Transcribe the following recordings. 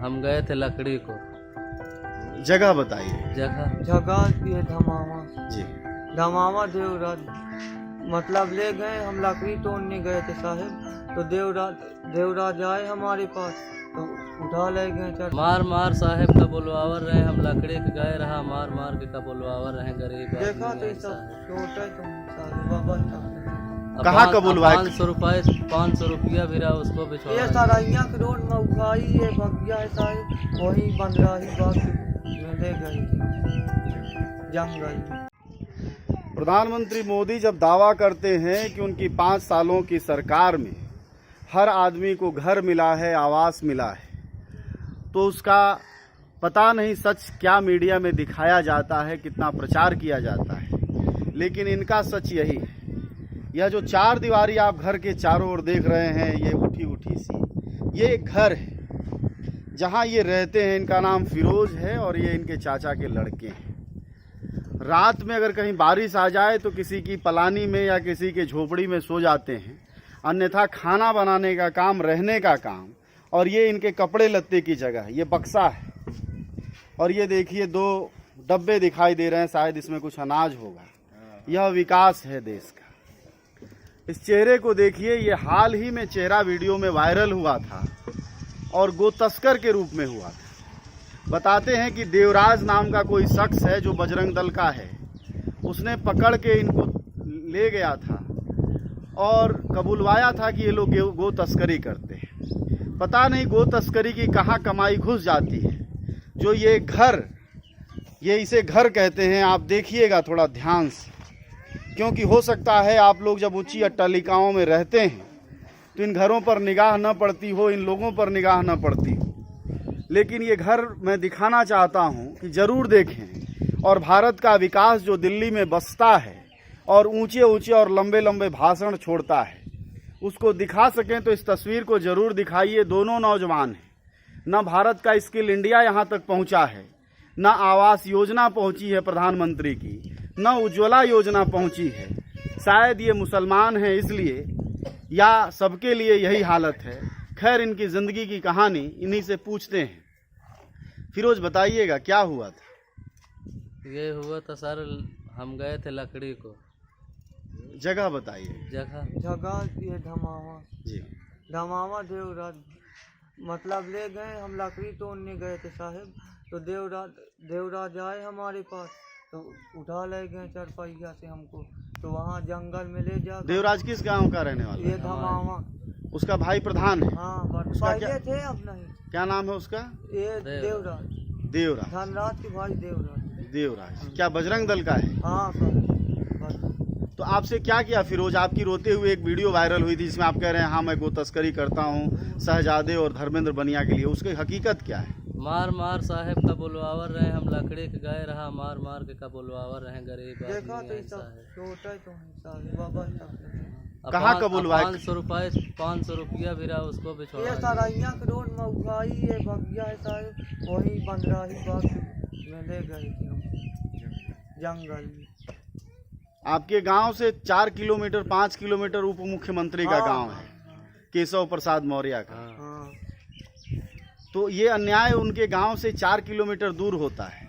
हम गए थे लकड़ी को। जगह बताइए। जगह ये धमावा जी। धमावा देवराज, मतलब ले गए, हम लकड़ी तोड़ने गए थे साहब, तो देवराज आए हमारे पास तो उठा ले गए। मार मार साहेब का बोलवावर रहे, हम लकड़ी के गए रहा, मार मार के का बोलवावर रहे गरीब देखा तो सब छोटा तो बाबा कहाँ का बुलवाए? 500 रुपया भी रहा, उसको भी छोड़ा। ये सराइया के रोड में उठाई ये बगिया है साहब, वही 15 ही बात में ले गई जंगल। प्रधानमंत्री मोदी जब दावा करते हैं कि उनकी 5 सालों की सरकार में हर आदमी को घर मिला है, आवास मिला है, तो उसका पता नहीं सच क्या मीडिया में दिखाया जाता है, कितना प्रचार किया जाता है, लेकिन इनका सच यही है। यह जो 4 दीवारी आप घर के चारों ओर देख रहे हैं, ये उठी उठी सी, ये एक घर है जहां ये रहते हैं। इनका नाम फिरोज है और ये इनके चाचा के लड़के हैं। रात में अगर कहीं बारिश आ जाए तो किसी की पलानी में या किसी के झोपड़ी में सो जाते हैं, अन्यथा खाना बनाने का काम, रहने का काम, और ये इनके कपड़े लत्ते की जगह। ये बक्सा है और ये देखिए 2 डब्बे दिखाई दे रहे हैं, शायद इसमें कुछ अनाज होगा। यह विकास है देश का। इस चेहरे को देखिए, ये हाल ही में चेहरा वीडियो में वायरल हुआ था और गो तस्कर के रूप में हुआ था। बताते हैं कि देवराज नाम का कोई शख्स है जो बजरंग दल का है, उसने पकड़ के इनको ले गया था और कबूलवाया था कि ये लोग गो तस्करी करते हैं। पता नहीं गो तस्करी की कहाँ कमाई घुस जाती है। जो ये घर, ये इसे घर कहते हैं, आप देखिएगा थोड़ा ध्यान से, क्योंकि हो सकता है आप लोग जब ऊंची अट्टालिकाओं में रहते हैं तो इन घरों पर निगाह न पड़ती हो, इन लोगों पर निगाह न पड़ती हो, लेकिन ये घर मैं दिखाना चाहता हूं कि जरूर देखें। और भारत का विकास जो दिल्ली में बसता है और ऊंचे ऊंचे और लंबे लंबे भाषण छोड़ता है, उसको दिखा सकें तो इस तस्वीर को जरूर दिखाइए। दोनों नौजवान हैं। न भारत का स्किल इंडिया यहाँ तक पहुँचा है, न आवास योजना पहुँची है प्रधानमंत्री की, न उज्ज्वला योजना पहुंची है। शायद ये मुसलमान हैं इसलिए, या सबके लिए यही हालत है। खैर, इनकी ज़िंदगी की कहानी इन्हीं से पूछते हैं। फिरोज बताइएगा क्या हुआ था? ये हुआ था सर, हम गए थे लकड़ी को। जगह बताइए। जगह ये धमावा जी। धमावा देवराज, मतलब ले गए, हम लकड़ी तोड़ने गए थे साहब, तो देवराज आए हमारे पास तो उठा ले गए 4 पहिया से हमको, तो वहाँ जंगल में ले जा। देवराज किस गांव का रहने वाला? ये धमावा। उसका भाई प्रधान है? हाँ, पहले थे, अब नहीं। क्या नाम है उसका? ये देवराज। धनराज के भाई देवराज। क्या बजरंग दल का है? हाँ सर। तो आपसे क्या किया फिरोज? आपकी रोते हुए एक वीडियो वायरल हुई थी जिसमें आप कह रहे हैं हाँ मैं गो तस्करी करता हूँ शहजादे और धर्मेंद्र बनिया के लिए। उसकी हकीकत क्या है? मार मार साहेब का बोलवावर रहे, हम लकड़ी के गए रहा, मार मार के का बोलवावर रहे गरीब। देखा तो सब छोटा तो बाबा कहाँ का बुलवाए? 500 रुपया भी रहा, उसको भी छोड़ा। ये सराइया के रोड में उठाई ये बगिया है साहब, वही 15 ही बात में ले गई जंगल में। आपके गांव से 4 किलोमीटर 5 किलोमीटर उप मुख्यमंत्री का गांव है, केशव प्रसाद मौर्य का। हाँ। तो ये अन्याय उनके गांव से 4 किलोमीटर दूर होता है।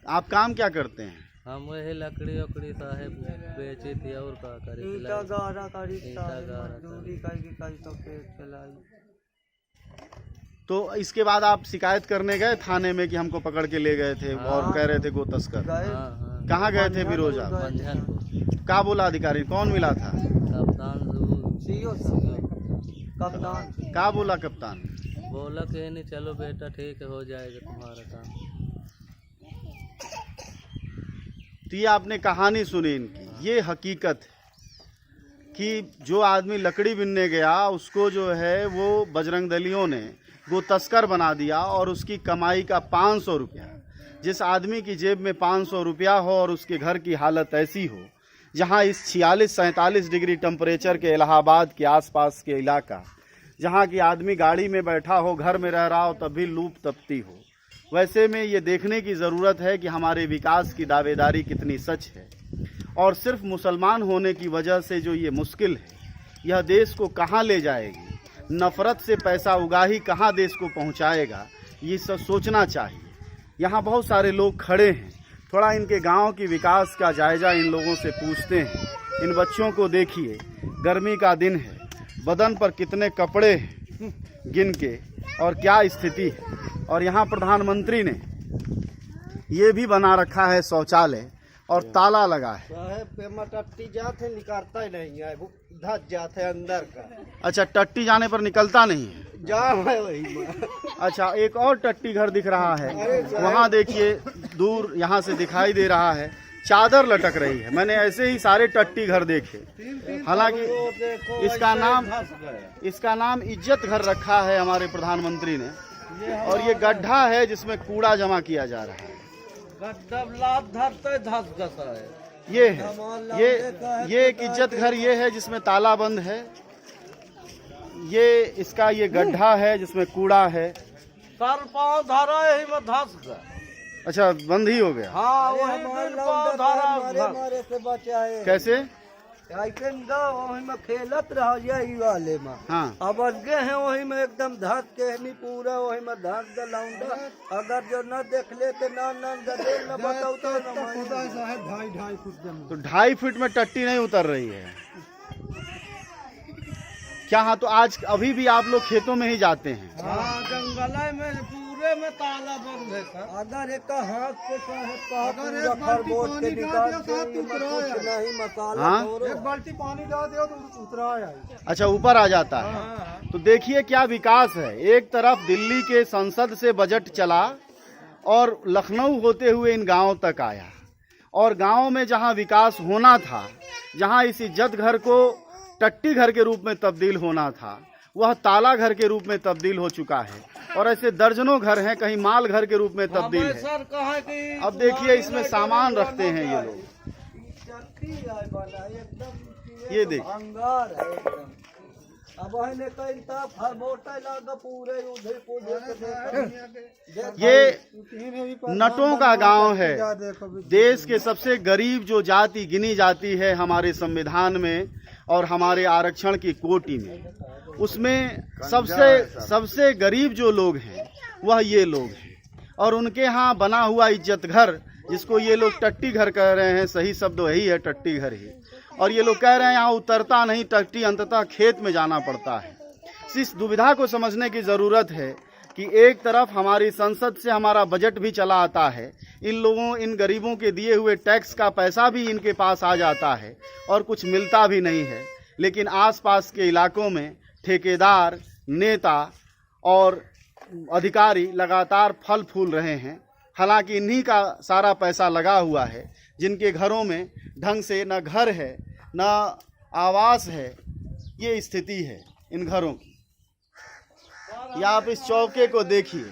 आप काम क्या करते हैं? हम वही लकड़ी उकड़ी साहेब बेची थी और का करी, ईटा गारा करी मजदूरी कई तो पेट चलाई। तो इसके बाद आप शिकायत करने गए थाने में कि हमको पकड़ के ले गए थे और कह रहे थे गो तस्कर? कहाँ गए थे फिरोज आप? क्या बोला अधिकारी? कौन मिला था? कप्तान। क्या बोला कप्तान? बोला कि नहीं चलो बेटा ठीक है, हो जाएगा तुम्हारा काम। तो ये आपने कहानी सुनी इनकी। ये हकीकत है कि जो आदमी लकड़ी बिनने गया उसको जो है वो बजरंग दलियों ने गो तस्कर बना दिया और उसकी कमाई का 500 रुपया। जिस आदमी की जेब में 500 रुपया हो और उसके घर की हालत ऐसी हो, जहां इस 46-47 डिग्री टेम्परेचर के इलाहाबाद के आसपास के इलाका, जहां की आदमी गाड़ी में बैठा हो, घर में रह रहा हो, तब भी लूप तपती हो, वैसे में ये देखने की ज़रूरत है कि हमारे विकास की दावेदारी कितनी सच है। और सिर्फ मुसलमान होने की वजह से जो ये मुश्किल है, यह देश को कहाँ ले जाएगी। नफरत से पैसा उगाही कहाँ देश को पहुँचाएगा, ये सब सोचना चाहिए। यहाँ बहुत सारे लोग खड़े हैं, थोड़ा इनके गांव की विकास का जायजा इन लोगों से पूछते हैं। इन बच्चों को देखिए, गर्मी का दिन है, बदन पर कितने कपड़े हैं गिन के, और क्या स्थिति है। और यहाँ प्रधानमंत्री ने ये भी बना रखा है शौचालय, और ताला लगा है। साहब पेमा टट्टी जाते निकालता ही नहीं है, वो धस जाते अंदर का। अच्छा, टट्टी जाने पर निकलता नहीं है। जाम है वही। अच्छा, एक और टट्टी घर दिख रहा है, वहाँ देखिए दूर यहाँ से दिखाई दे रहा है, चादर लटक रही है। मैंने ऐसे ही सारे टट्टी घर देखे। हालांकि इसका नाम इज्जत घर रखा है हमारे प्रधानमंत्री ने, और ये गड्ढा है जिसमें कूड़ा जमा किया जा रहा है। ये है, ये एक इज्जत घर ये है जिसमें ताला बंद है। ये इसका ये गड्ढा है जिसमें कूड़ा है। सर पाँव धारा यही में धस गया। अच्छा, बंद ही हो गया। हाँ, वही पाँव धारा मारे से बचाए। कैसे? वही में खेलत रहा यही वाले में। हाँ, अब अगे हैं वही में एकदम धस के नहीं पूरा वही में धस गलाऊंगा। अगर जो न देख ले तो न बताओ तो 2.5 फुट। तो 2.5 फीट में टट्टी नहीं उतर रही है क्या? हाँ, तो आज अभी भी आप लोग खेतों में ही जाते हैं? हाँ, जंगल में पूरे में ताला बंद है सर। अगर एक हाथ से खरगोश के निकाल के कुछ नहीं मसाला, हाँ? एक बाल्टी पानी डाल दो तो उतरा है। अच्छा, ऊपर आ जाता है। हाँ। तो देखिए क्या विकास है। एक तरफ दिल्ली के संसद से बजट चला और लखनऊ होते हुए इन गांवों तक आया, और गांवों में जहां विकास होना था, जहां इस इज्जत घर को टट्टी घर के रूप में तब्दील होना था, वह ताला घर के रूप में तब्दील हो चुका है। और ऐसे दर्जनों घर हैं, कहीं माल घर के रूप में तब्दील है। अब देखिए इसमें सामान रखते हैं ये लोग, ये देखिए। ये नटों का गांव है। देश के सबसे गरीब जो जाति गिनी जाती है हमारे संविधान में और हमारे आरक्षण की कोटि में, उसमें सबसे गरीब जो लोग हैं वह ये लोग हैं। और उनके यहाँ बना हुआ इज्जत घर, जिसको ये लोग टट्टी घर कह रहे हैं, सही शब्द वही है, टट्टी घर ही। और ये लोग कह रहे हैं यहाँ उतरता नहीं टट्टी, अंततः खेत में जाना पड़ता है। इस दुविधा को समझने की ज़रूरत है कि एक तरफ हमारी संसद से हमारा बजट भी चला आता है, इन गरीबों के दिए हुए टैक्स का पैसा भी इनके पास आ जाता है और कुछ मिलता भी नहीं है। लेकिन आसपास के इलाकों में ठेकेदार, नेता और अधिकारी लगातार फल फूल रहे हैं। हालांकि इन्हीं का सारा पैसा लगा हुआ है, जिनके घरों में ढंग से न घर है न आवास है। ये स्थिति है इन घरों की। या आप इस चौके को देखिए,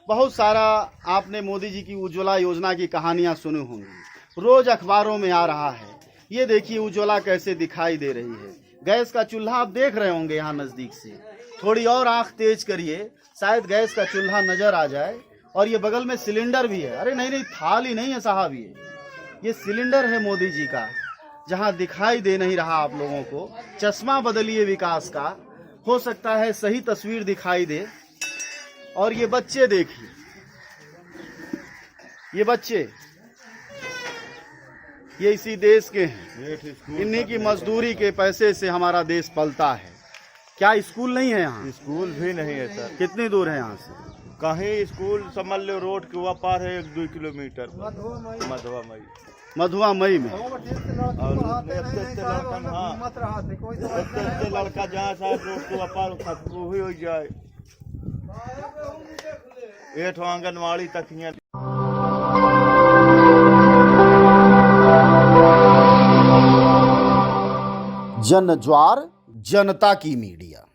बहुत सारा आपने मोदी जी की उज्ज्वला योजना की कहानियां सुनी होंगी, रोज अखबारों में आ रहा है। ये देखिए उज्ज्वला कैसे दिखाई दे रही है। गैस का चूल्हा आप देख रहे होंगे यहाँ नज़दीक से, थोड़ी और आंख तेज करिए, शायद गैस का चूल्हा नज़र आ जाए। और ये बगल में सिलेंडर भी है। अरे नहीं, थाली नहीं है साहब, ये सिलेंडर है मोदी जी का, जहाँ दिखाई दे नहीं रहा आप लोगों को। चश्मा बदलिए विकास का, हो सकता है सही तस्वीर दिखाई दे। और ये बच्चे देखिए, ये बच्चे ये इसी देश के हैं, इन्हीं की मजदूरी के पैसे से हमारा देश पलता है। क्या स्कूल नहीं है यहाँ? स्कूल भी नहीं है सर। कितनी दूर है यहाँ से? कहीं स्कूल समझ लो रोड के वहाँ पार है 1-2 किलोमीटर मधुआ मई में। और लड़का जहाँ साहब रोड के वहाँ पार वो ही हो जाए, 8 आंगनवाड़ी तक ही। जन ज्वार जनता की मीडिया।